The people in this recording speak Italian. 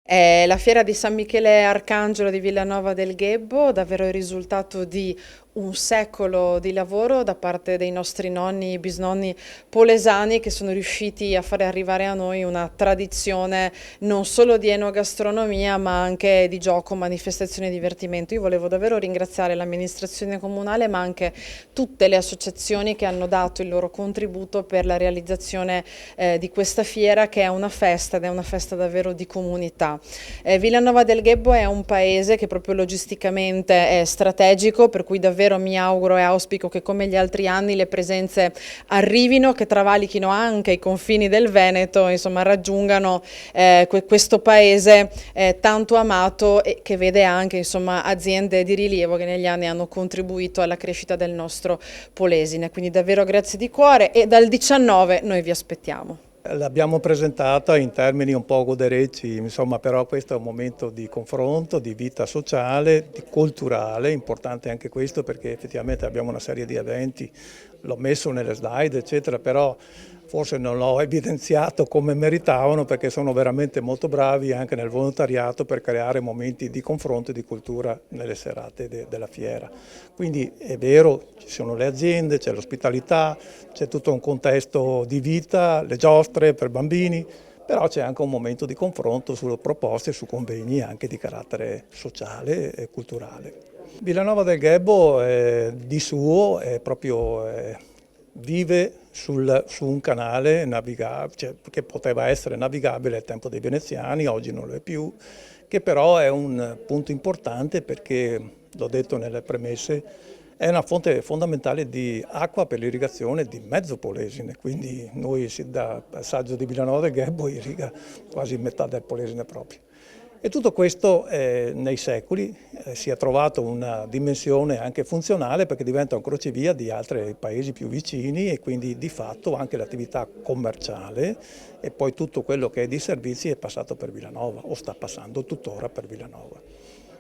È la fiera di San Michele Arcangelo di Villanova del Ghebbo, davvero il risultato di un secolo di lavoro da parte dei nostri nonni e bisnonni polesani che sono riusciti a fare arrivare a noi una tradizione non solo di enogastronomia ma anche di gioco, manifestazione e divertimento. Io volevo davvero ringraziare l'amministrazione comunale ma anche tutte le associazioni che hanno dato il loro contributo per la realizzazione di questa fiera che è una festa ed è una festa davvero di comunità. Villanova del Ghebbo è un paese che proprio logisticamente è strategico, per cui davvero mi auguro e auspico che come gli altri anni le presenze arrivino, che travalichino anche i confini del Veneto, insomma raggiungano questo paese tanto amato e che vede anche insomma aziende di rilievo che negli anni hanno contribuito alla crescita del nostro Polesine. Quindi davvero grazie di cuore e dal 19 noi vi aspettiamo. L'abbiamo presentata in termini un po' goderecci, insomma, però questo è un momento di confronto, di vita sociale, culturale, importante anche questo perché effettivamente abbiamo una serie di eventi, l'ho messo nelle slide eccetera, però forse non l'ho evidenziato come meritavano perché sono veramente molto bravi anche nel volontariato per creare momenti di confronto e di cultura nelle serate della fiera. Quindi è vero, ci sono le aziende, c'è l'ospitalità, c'è tutto un contesto di vita, le giostre per bambini, però c'è anche un momento di confronto sulle proposte e su convegni anche di carattere sociale e culturale. Villanova del Ghebbo di suo è proprio vive su un canale cioè, che poteva essere navigabile al tempo dei veneziani, oggi non lo è più, che però è un punto importante perché, l'ho detto nelle premesse, è una fonte fondamentale di acqua per l'irrigazione di mezzo Polesine, quindi noi da passaggio di Villanova del Ghebbo irriga quasi metà del Polesine proprio. E tutto questo nei secoli si è trovato una dimensione anche funzionale perché diventa un crocevia di altri paesi più vicini e quindi di fatto anche l'attività commerciale e poi tutto quello che è di servizi è passato per Villanova o sta passando tuttora per Villanova.